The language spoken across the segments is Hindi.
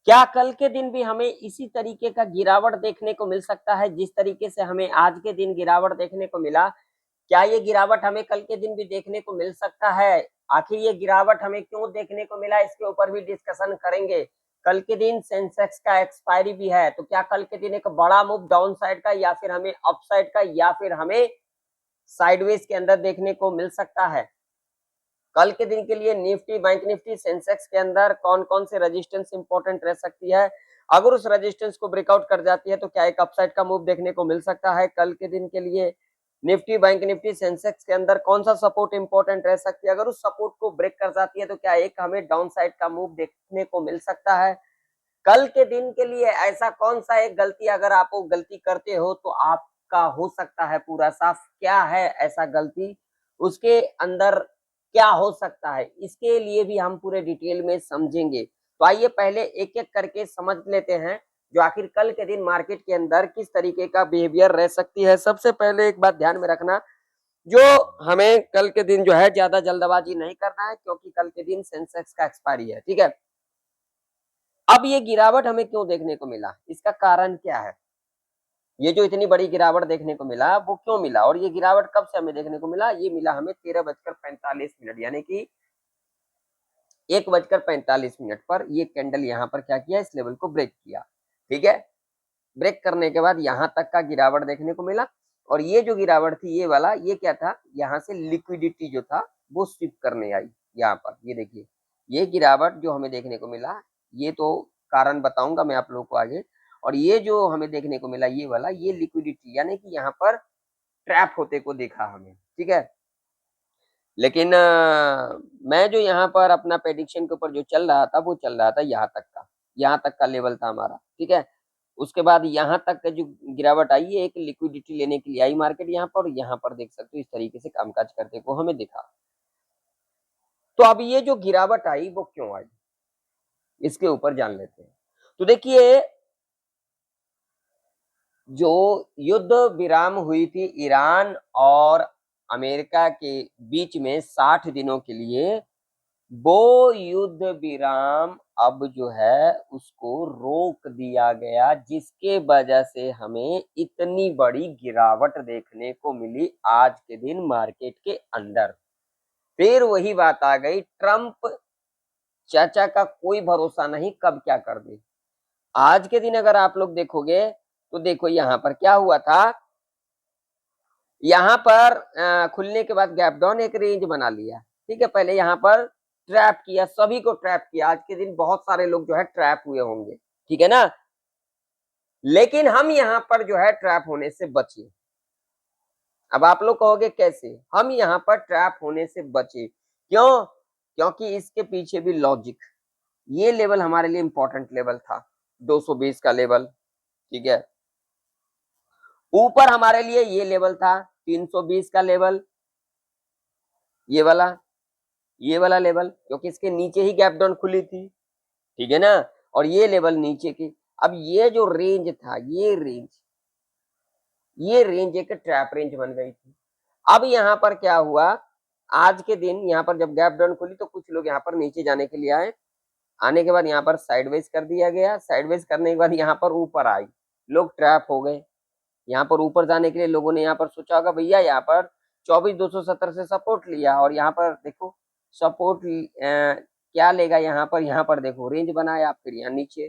क्या कल के दिन भी हमें इसी तरीके का गिरावट देखने को मिल सकता है जिस तरीके से हमें आज के दिन गिरावट देखने को मिला? क्या ये गिरावट हमें कल के दिन भी देखने को मिल सकता है? आखिर ये गिरावट हमें क्यों देखने को मिला, इसके ऊपर भी डिस्कशन करेंगे। कल के दिन सेंसेक्स का एक्सपायरी भी है, तो क्या कल के दिन एक बड़ा मूव डाउन साइड का या फिर हमें अप साइड का या फिर हमें साइडवेज के अंदर देखने को मिल सकता है? कल के दिन के लिए निफ्टी, बैंक निफ्टी, सेंसेक्स के अंदर कौन कौन से रेजिस्टेंस इंपॉर्टेंट रह सकती है? अगर उस रेजिस्टेंस को ब्रेकआउट कर जाती है तो क्या एक अपसाइड का मूव देखने को मिल सकता है कल के दिन के लिए? निफ्टी, बैंक निफ्टी, सेंसेक्स के अंदर कौन सा सपोर्ट इंपॉर्टेंट रह सकती है? अगर उस सपोर्ट को ब्रेक कर जाती है तो क्या एक हमें डाउन साइड का मूव देखने को मिल सकता है? कल के दिन के लिए ऐसा कौन सा एक गलती, अगर आप वो गलती करते हो तो आपका हो सकता है पूरा साफ, क्या है ऐसा गलती, उसके अंदर क्या हो सकता है, इसके लिए भी हम पूरे डिटेल में समझेंगे। तो आइए पहले एक एक करके समझ लेते हैं जो आखिर कल के दिन मार्केट के अंदर किस तरीके का बिहेवियर रह सकती है। सबसे पहले एक बात ध्यान में रखना, जो हमें कल के दिन जो है ज्यादा जल्दबाजी नहीं करना है, क्योंकि कल के दिन सेंसेक्स का एक्सपायरी है, ठीक है। अब ये गिरावट हमें क्यों देखने को मिला, इसका कारण क्या है? ये जो इतनी बड़ी गिरावट देखने को मिला वो क्यों मिला, और ये गिरावट कब से हमें देखने को मिला? ये मिला हमें 13:45 यानी कि 1:45 पर ये कैंडल यहाँ पर क्या किया, इस लेवल को ब्रेक किया, ठीक है। ब्रेक करने के बाद यहाँ तक का गिरावट देखने को मिला, और ये जो गिरावट थी ये वाला, ये क्या था, यहाँ से लिक्विडिटी जो था वो स्विप करने आई यहाँ पर। ये देखिए, ये गिरावट जो हमें देखने को मिला, ये तो कारण बताऊंगा मैं आप लोगों को आगे। और ये जो हमें देखने को मिला ये वाला, ये लिक्विडिटी यानी कि यहाँ पर ट्रैप होते को देखा हमें, ठीक है। लेकिन मैं जो यहाँ पर अपना प्रेडिक्शन के ऊपर जो चल रहा था वो चल रहा था यहाँ तक का लेवल था हमारा, ठीक है। उसके बाद यहाँ तक का जो गिरावट आई है, एक लिक्विडिटी लेने के लिए आई मार्केट यहाँ पर, यहाँ पर देख सकते हो इस तरीके से कामकाज करते को हमें दिखा। तो अब ये जो गिरावट आई वो क्यों आई, इसके ऊपर जान लेते हैं। तो देखिए, जो युद्ध विराम हुई थी ईरान और अमेरिका के बीच में 60 दिनों के लिए, वो युद्ध विराम अब जो है उसको रोक दिया गया, जिसके वजह से हमें इतनी बड़ी गिरावट देखने को मिली आज के दिन मार्केट के अंदर। फिर वही बात आ गई, ट्रंप चाचा का कोई भरोसा नहीं कब क्या कर दे। आज के दिन अगर आप लोग देखोगे तो देखो यहाँ पर क्या हुआ था, यहाँ पर खुलने के बाद गैप डाउन एक रेंज बना लिया, ठीक है। पहले यहाँ पर ट्रैप किया, सभी को ट्रैप किया, आज के दिन बहुत सारे लोग जो है ट्रैप हुए होंगे, ठीक है ना। लेकिन हम यहाँ पर जो है ट्रैप होने से बचे। अब आप लोग कहोगे कैसे, हम यहाँ पर ट्रैप होने से बचे, क्यों? क्योंकि इसके पीछे भी लॉजिक, ये लेवल हमारे लिए इंपॉर्टेंट लेवल था, 220 का लेवल, ठीक है। ऊपर हमारे लिए ये लेवल था 320 का लेवल, ये वाला लेवल, क्योंकि इसके नीचे ही गैप डाउन खुली थी, ठीक है ना। और ये लेवल नीचे की, अब ये जो रेंज था, ये रेंज एक ट्रैप रेंज बन गई थी। अब यहाँ पर क्या हुआ, आज के दिन यहाँ पर जब गैप डाउन खुली तो कुछ लोग यहाँ पर नीचे जाने के लिए आए, आने के बाद यहाँ पर साइडवेज कर दिया गया, साइडवेज करने के बाद यहाँ पर ऊपर आई, लोग ट्रैप हो गए। यहाँ पर ऊपर जाने के लिए लोगों ने यहाँ पर सोचा होगा भैया यहाँ पर 24,270 से सपोर्ट लिया, और यहाँ पर देखो सपोर्ट क्या लेगा, यहाँ पर देखो रेंज बनाया, फिर यहाँ नीचे,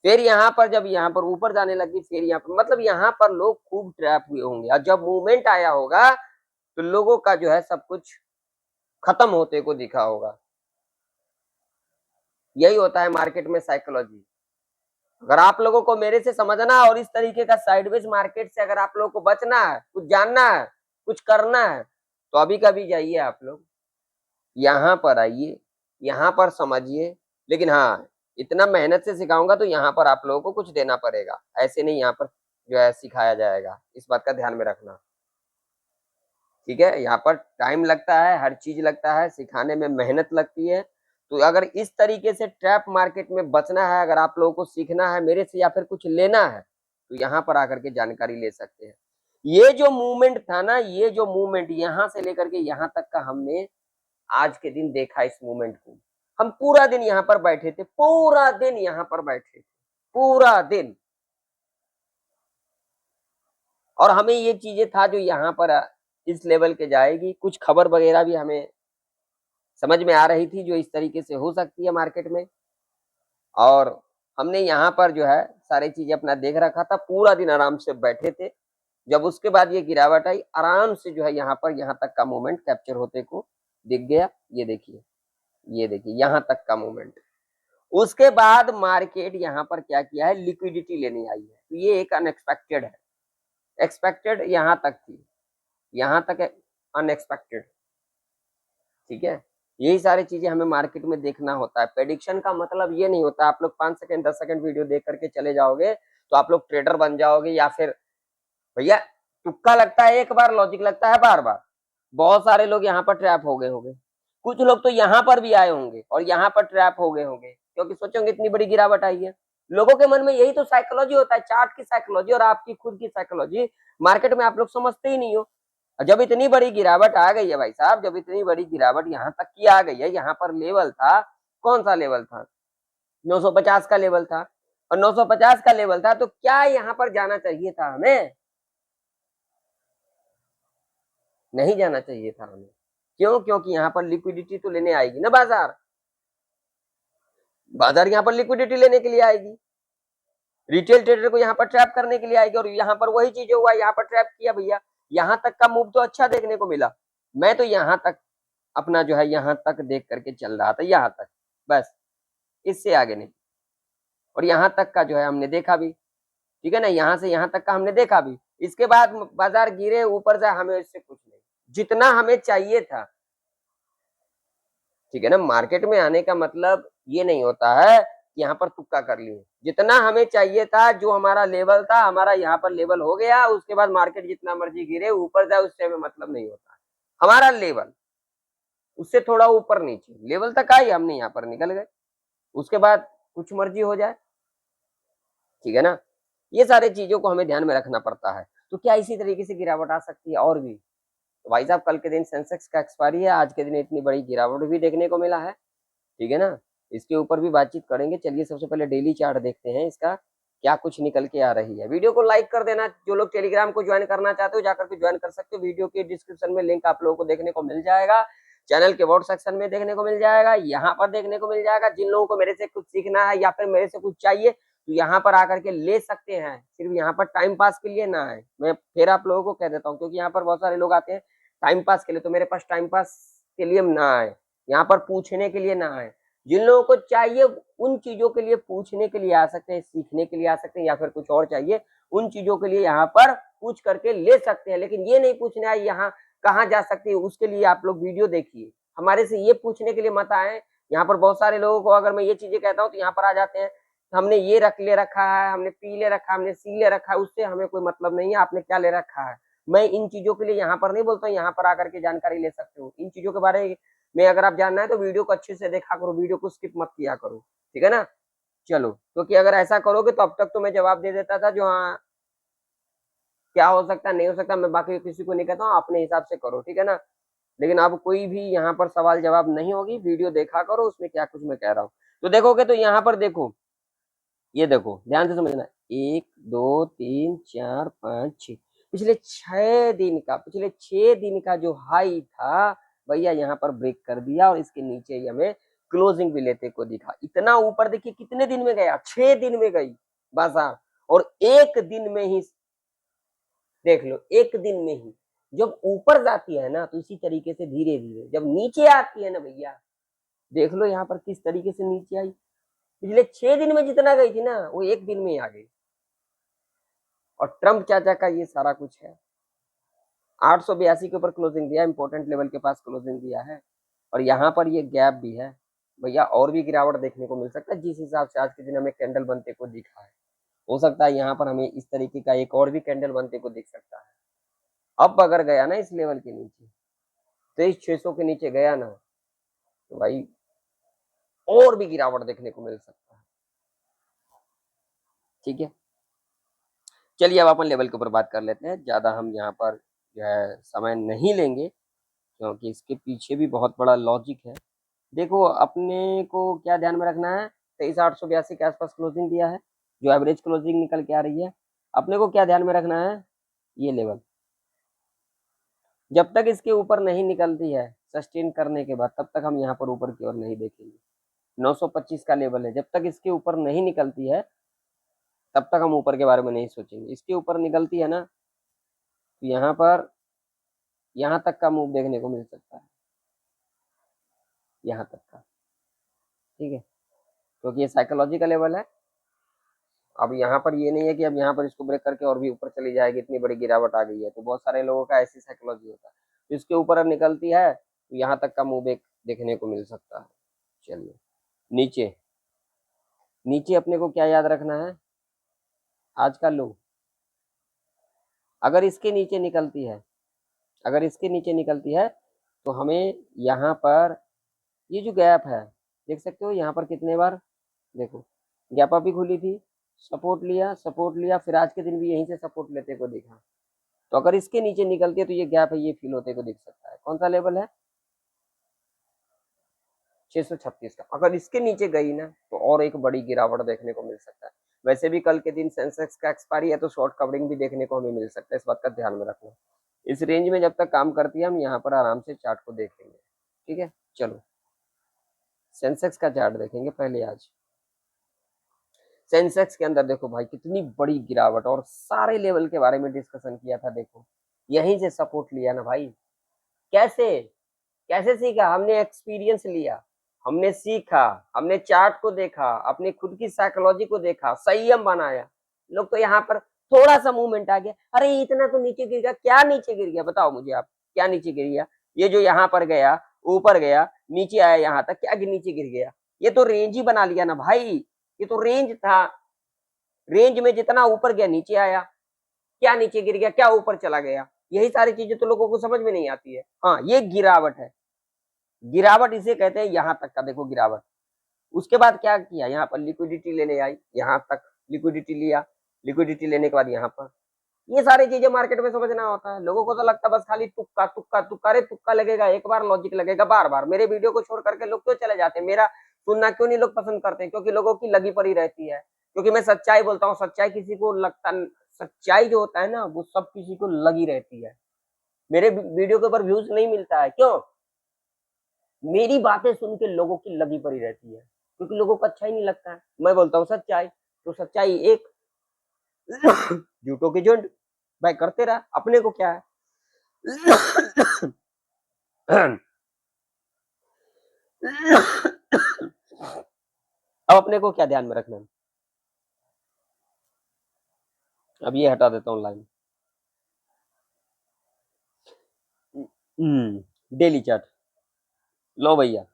फिर यहाँ पर जब यहाँ पर ऊपर जाने लगी, फिर यहाँ पर, मतलब यहाँ पर लोग खूब ट्रैप हुए होंगे, और जब मूवमेंट आया होगा तो लोगों का जो है सब कुछ खत्म होते को दिखा होगा। यही होता है मार्केट में साइकोलॉजी। अगर आप लोगों को मेरे से समझना और इस तरीके का साइडवेज मार्केट से अगर आप लोगों को बचना है, कुछ जानना है, कुछ करना है, तो अभी कभी जाइए आप लोग यहाँ पर आइए, यहाँ पर समझिए। लेकिन हाँ, इतना मेहनत से सिखाऊंगा तो यहाँ पर आप लोगों को कुछ देना पड़ेगा, ऐसे नहीं यहाँ पर जो है सिखाया जाएगा, इस बात का ध्यान में रखना, ठीक है। यहाँ पर टाइम लगता है, हर चीज लगता है, सिखाने में मेहनत लगती है। तो अगर इस तरीके से ट्रैप मार्केट में बचना है, अगर आप लोगों को सीखना है मेरे से या फिर कुछ लेना है, तो यहाँ पर आकर के जानकारी ले सकते हैं। ये जो मूवमेंट था ना, ये जो मूवमेंट यहाँ से लेकर के यहाँ तक का हमने आज के दिन देखा, इस मूवमेंट को हम पूरा दिन यहाँ पर बैठे थे, पूरा दिन यहाँ पर बैठे थे, पूरा दिन, और हमें ये चीजें था जो यहाँ पर इस लेवल के जाएगी। कुछ खबर वगैरह भी हमें समझ में आ रही थी जो इस तरीके से हो सकती है मार्केट में, और हमने यहाँ पर जो है सारी चीजें अपना देख रखा था, पूरा दिन आराम से बैठे थे। जब उसके बाद ये गिरावट आई, आराम से जो है यहाँ पर यहाँ तक का मूवमेंट कैप्चर होते को दिख गया। ये देखिए, ये देखिए यहाँ तक का मूवमेंट। उसके बाद मार्केट यहाँ पर क्या किया है, लिक्विडिटी लेने आई है। तो ये एक अनएक्सपेक्टेड है, एक्सपेक्टेड यहाँ तक थी, यहाँ तक अनएक्सपेक्टेड। ठीक है, यही सारी चीजें हमें मार्केट में देखना होता है। प्रेडिक्शन का मतलब ये नहीं होता आप लोग 5 सेकंड 10 सेकंड वीडियो देख करके चले जाओगे तो आप लोग ट्रेडर बन जाओगे, या फिर भैया तुक्का लगता है एक बार, लॉजिक लगता है बार बार। बहुत सारे लोग यहाँ पर ट्रैप हो गए होंगे, कुछ लोग तो यहाँ पर भी आए होंगे और यहाँ पर ट्रैप हो गए होंगे, क्योंकि सोचोगे इतनी बड़ी गिरावट आई है। लोगों के मन में यही तो साइकोलॉजी होता है, चार्ट की साइकोलॉजी और आपकी खुद की साइकोलॉजी मार्केट में आप लोग समझते ही नहीं हो। जब इतनी बड़ी गिरावट आ गई है भाई साहब, जब इतनी बड़ी गिरावट यहाँ तक की आ गई है, यहाँ पर लेवल था, कौन सा लेवल था, 950 का लेवल था, और 950 का लेवल था तो क्या यहाँ पर जाना चाहिए था हमें? नहीं जाना चाहिए था हमें। क्यों? क्योंकि यहाँ पर लिक्विडिटी तो लेने आएगी ना बाजार, बाजार यहाँ पर लिक्विडिटी लेने के लिए आएगी, रिटेल ट्रेडर को यहाँ पर ट्रैप करने के लिए आएगी, और यहाँ पर वही चीज हुआ, यहाँ पर ट्रैप किया भैया। यहाँ तक का मूव तो अच्छा देखने को मिला, मैं तो यहाँ तक अपना जो है यहाँ तक देख करके चल रहा था, यहाँ तक बस, इससे आगे नहीं। और यहाँ तक का जो है हमने देखा भी, ठीक है ना, यहाँ से यहाँ तक का हमने देखा भी। इसके बाद बाजार गिरे ऊपर से, हमें इससे कुछ नहीं, जितना हमें चाहिए था। ठीक है ना, मार्केट में आने का मतलब ये नहीं होता है कि यहाँ पर तुक्का कर लिए। जितना हमें चाहिए था, जो हमारा लेवल था, हमारा यहाँ पर लेवल हो गया, उसके बाद मार्केट जितना मर्जी गिरे ऊपर जाए, उससे हमें मतलब नहीं होता। हमारा लेवल उससे थोड़ा ऊपर नीचे लेवल तक आई, हमने यहाँ पर निकल गए, उसके बाद कुछ मर्जी हो जाए। ठीक है ना, ये सारी चीजों को हमें ध्यान में रखना पड़ता है। तो क्या इसी तरीके से गिरावट आ सकती है और भी? तो भाई साहब कल के दिन सेंसेक्स का एक्सपायरी है, आज के दिन इतनी बड़ी गिरावट भी देखने को मिला है। ठीक है ना, इसके ऊपर भी बातचीत करेंगे। चलिए सबसे पहले डेली चार्ट देखते हैं, इसका क्या कुछ निकल के आ रही है। वीडियो को लाइक कर देना, जो लोग टेलीग्राम को ज्वाइन करना चाहते हो जाकर के ज्वाइन कर सकते हो। वीडियो के डिस्क्रिप्शन में लिंक आप लोगों को देखने को मिल जाएगा, चैनल के वर्ड सेक्शन में देखने को मिल जाएगा, यहाँ पर देखने को मिल जाएगा। जिन लोगों को मेरे से कुछ सीखना है या फिर मेरे से कुछ चाहिए तो यहाँ पर आकर के ले सकते हैं। सिर्फ यहाँ पर टाइम पास के लिए ना है, मैं फिर आप लोगों को कह देता हूँ, क्योंकि यहाँ पर बहुत सारे लोग आते हैं टाइम पास के लिए, तो मेरे पास टाइम पास के लिए ना आए, यहाँ पर पूछने के लिए ना आए। जिन लोगों को चाहिए उन चीजों के लिए पूछने के लिए आ सकते हैं, सीखने के लिए आ सकते हैं, या फिर कुछ और चाहिए उन चीजों के लिए यहाँ पर पूछ करके ले सकते हैं। लेकिन ये नहीं पूछने आए यहाँ कहाँ जा सकती है, उसके लिए आप लोग वीडियो देखिए। हमारे से ये पूछने के लिए मत आए। यहाँ पर बहुत सारे लोगों को अगर मैं ये चीजें कहता हूँ तो यहाँ पर आ जाते हैं, हमने ये ले रखा है, हमने पी ले रखा है, हमने सी ले रखा है, उससे हमें कोई मतलब नहीं है आपने क्या ले रखा है। मैं इन चीजों के लिए यहाँ पर नहीं बोलता हूँ, यहाँ पर आकर के जानकारी ले सकते हो। इन चीजों के बारे में अगर आप जानना है तो वीडियो को अच्छे से देखा करो, वीडियो को स्किप मत किया करो। ठीक है ना, चलो, क्योंकि अगर ऐसा करोगे तो अब तक तो मैं जवाब दे देता था जो हाँ क्या हो सकता है नहीं हो सकता, मैं बाकी किसी को नहीं कहता हूँ, अपने हिसाब से करो। ठीक है ना, लेकिन अब कोई भी यहाँ पर सवाल जवाब नहीं होगी, वीडियो देखा करो, उसमें क्या कुछ मैं कह रहा हूँ। तो देखोगे तो यहाँ पर देखो, ये देखो ध्यान से समझना, 1 2 3 4 5 6, पिछले 6 दिन का जो हाई था भैया यहाँ पर ब्रेक कर दिया, और इसके नीचे ही हमें क्लोजिंग भी लेते को दिखा। इतना ऊपर देखिए कितने दिन में गया, 6 दिन में गई बाजार, और एक दिन में ही देख लो, एक दिन में ही जब ऊपर जाती है ना तो इसी तरीके से धीरे धीरे जब नीचे आती है ना भैया, देख लो यहाँ पर किस तरीके से नीचे आई। पिछले 6 दिन में जितना गई थी ना वो एक दिन में ही आ गई। और ट्रम्प चाचा का ये सारा कुछ है, 882 के ऊपर क्लोजिंग दिया, इंपॉर्टेंट लेवल के पास क्लोजिंग दिया है, और यहाँ पर ये गैप भी है भैया, और भी गिरावट देखने को मिल सकता है। जिस हिसाब से आज के दिन हमें कैंडल बनते को दिखा है, हो सकता है यहाँ पर हमें इस तरीके का एक और भी कैंडल बनते को दिख सकता है। अब अगर गया ना इस लेवल के नीचे, 23,600 के नीचे गया ना तो भाई और भी गिरावट देखने को मिल सकता है। ठीक है, चलिए अब अपन लेवल के ऊपर बात कर लेते हैं। ज्यादा हम यहाँ पर जो है समय नहीं लेंगे, क्योंकि इसके पीछे भी बहुत बड़ा लॉजिक है। देखो अपने को क्या ध्यान में रखना है, 23,882 के आसपास क्लोजिंग दिया है, जो एवरेज क्लोजिंग निकल के आ रही है। अपने को क्या ध्यान में रखना है, ये लेवल जब तक इसके ऊपर नहीं निकलती है सस्टेन करने के बाद, तब तक हम यहाँ पर ऊपर की ओर नहीं देखेंगे। 925 का लेवल है, जब तक इसके ऊपर नहीं निकलती है तब तक हम ऊपर के बारे में नहीं सोचेंगे। इसके ऊपर निकलती है ना, तो यहाँ पर यहाँ तक का मूव देखने को मिल सकता है, यहाँ तक का, ठीक है, क्योंकि ये साइकोलॉजी का लेवल है। अब यहाँ पर ये नहीं है कि अब यहाँ पर इसको ब्रेक करके और भी ऊपर चली जाएगी, इतनी बड़ी गिरावट आ गई है, तो बहुत सारे लोगों का ऐसी साइकोलॉजी होता है। तो इसके ऊपर अब निकलती है तो यहाँ तक का मूव बैक देखने को मिल सकता है। चलिए नीचे, नीचे अपने को क्या याद रखना है, आज का लो अगर इसके नीचे निकलती है, अगर इसके नीचे निकलती है तो हमें यहाँ पर ये जो गैप है देख सकते हो, यहाँ पर कितने बार देखो गैप अप भी खुली थी, सपोर्ट लिया, सपोर्ट लिया, फिर आज के दिन भी यहीं से सपोर्ट लेते को देखा। तो अगर इसके नीचे निकलती है तो ये गैप है, ये फील होते को दिख सकता है। कौन सा लेवल है, 636 का। अगर इसके नीचे गई ना तो और एक बड़ी गिरावट देखने को मिल सकता है। वैसे भी कल के दिन सेंसेक्स का एक्सपायरी है तो शॉर्ट कवरिंग भी देखने को हमें मिल सकता है, इस बात का ध्यान में रखना। इस रेंज में जब तक काम करती है हम यहाँ पर आराम से चार्ट को देखेंगे, ठीक है। चलो सेंसेक्स का चार्ट देखेंगे पहले। आज सेंसेक्स के अंदर देखो भाई कितनी बड़ी गिरावट, और सारे लेवल के बारे में डिस्कशन किया था। देखो यहीं से सपोर्ट लिया ना भाई, कैसे कैसे सीखा, हमने एक्सपीरियंस लिया, हमने सीखा, हमने चार्ट को देखा, अपनी खुद की साइकोलॉजी को देखा, संयम बनाया। लोग तो यहाँ पर थोड़ा सा मूवमेंट आ गया, अरे इतना तो नीचे गिर गया, क्या नीचे गिर गया बताओ मुझे आप, क्या नीचे गिर गया, ये जो यहाँ पर गया ऊपर गया नीचे आया यहाँ तक, क्या नीचे गिर गया, ये तो रेंज ही बना लिया ना भाई, ये तो रेंज था, रेंज में जितना ऊपर गया नीचे आया, क्या नीचे गिर गया, क्या ऊपर चला गया, यही सारी चीजें तो लोगों को समझ में नहीं आती है। हाँ ये गिरावट है, गिरावट इसे कहते हैं, यहां तक का देखो गिरावट। उसके बाद क्या किया, यहाँ पर लिक्विडिटी लेने आई, यहाँ तक लिक्विडिटी लिया, लिक्विडिटी लेने के बाद यहाँ पर, ये सारी चीजें मार्केट में समझना होता है। लोगों को तो लगता है बस खाली तुक्का तुक्का तुक्का, अरे तुक्का लगेगा एक बार, लॉजिक लगेगा बार बार। मेरे वीडियो को छोड़ करके लोग क्यों चले जाते हैं, मेरा सुनना क्यों नहीं लोग पसंद करते हैं, क्योंकि लोगों की लगी पड़ी रहती है, क्योंकि मैं सच्चाई बोलता हूँ। सच्चाई किसी को लगता, सच्चाई जो होता है ना वो सब किसी को लगी रहती है। मेरे वीडियो के ऊपर व्यूज नहीं मिलता है, क्यों, मेरी बातें सुन के लोगों की लगी पड़ी रहती है, क्योंकि लोगों को अच्छा ही नहीं लगता है। मैं बोलता हूँ सच्चाई, तो सच्चाई एक झूठों की झुंड, भाई करते रहा, अपने को क्या है। अब अपने को क्या ध्यान में रखना है, अब ये हटा देता हूँ लाइन। डेली चार्ट लो भैया,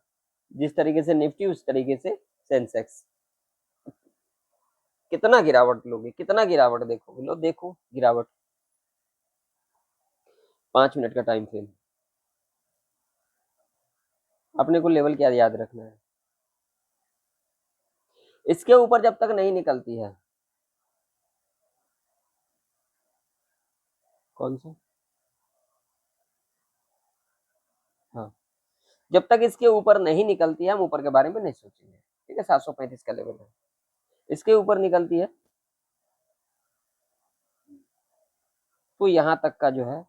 जिस तरीके से निफ्टी उस तरीके से सेंसेक्स, कितना गिरावट लोगे, कितना गिरावट देखो, लो देखो गिरावट, 5 मिनट का टाइम फ्रेम। अपने को लेवल क्या याद रखना है, इसके ऊपर जब तक नहीं निकलती है, कौन सा, हाँ, जब तक इसके ऊपर नहीं निकलती है हम ऊपर के बारे में नहीं सोचेंगे, ठीक है। 735 का लेवल है, इसके ऊपर निकलती है तो यहाँ तक का जो है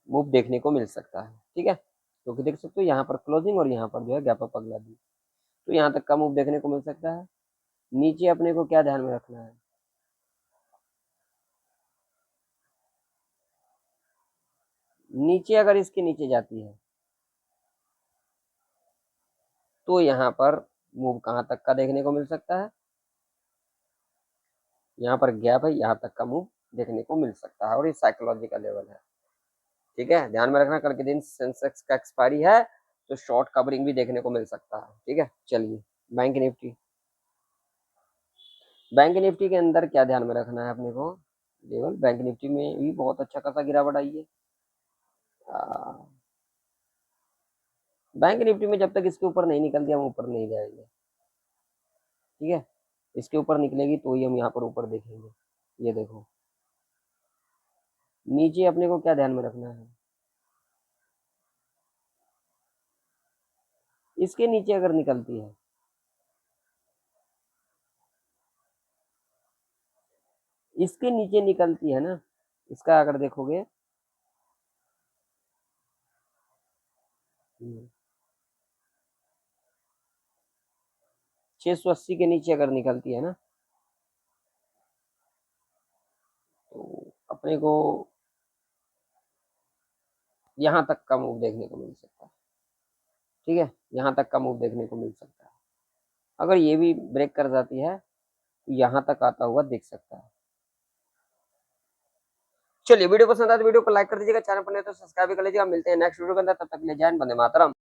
मूव देखने को मिल सकता है, ठीक है। क्योंकि देख सकते हो यहाँ पर क्लोजिंग और यहाँ पर जो है गैप अप अगला दी, तो यहाँ तक का मूव देखने को मिल सकता है। नीचे अपने को क्या ध्यान में रखना है, नीचे अगर इसके नीचे जाती है तो यहाँ पर मूव कहाँ तक का देखने को मिल सकता है, यहाँ पर गैप है, यहाँ तक का मूव देखने को मिल सकता है, और ये साइकोलॉजी का लेवल है, ठीक है। ध्यान में रखना कल के दिन सेंसेक्स का एक्सपायरी है तो शॉर्ट कवरिंग भी देखने को मिल सकता है, ठीक है। चलिए बैंक निफ्टी, बैंक निफ्टी के अंदर क्या ध्यान में रखना है अपने को, लेवल बैंक निफ्टी में भी बहुत अच्छा खासा गिरावट आई है। बैंक निफ्टी में जब तक इसके ऊपर नहीं निकलती हम ऊपर नहीं जाएंगे, ठीक है। इसके ऊपर निकलेगी तो ही हम यहाँ पर ऊपर देखेंगे। ये देखो नीचे अपने को क्या ध्यान में रखना है, इसके नीचे अगर निकलती है, इसके नीचे निकलती है ना, इसका अगर देखोगे 680 के नीचे अगर निकलती है ना, तो अपने को यहाँ तक का मूव देखने को मिल सकता है। ठीक है, यहाँ तक का मूव देखने को मिल सकता है। अगर ये भी ब्रेक कर जाती है तो यहाँ तक आता हुआ दिख सकता है। चलिए, वीडियो पसंद आया तो वीडियो को लाइक कर दीजिएगा, चैनल पर नहीं तो सब्सक्राइब कर लीजिएगा। मिलते हैं नेक्स्ट वीडियो के अंदर, तब तक के लिए जय हिंद, वंदे मातरम।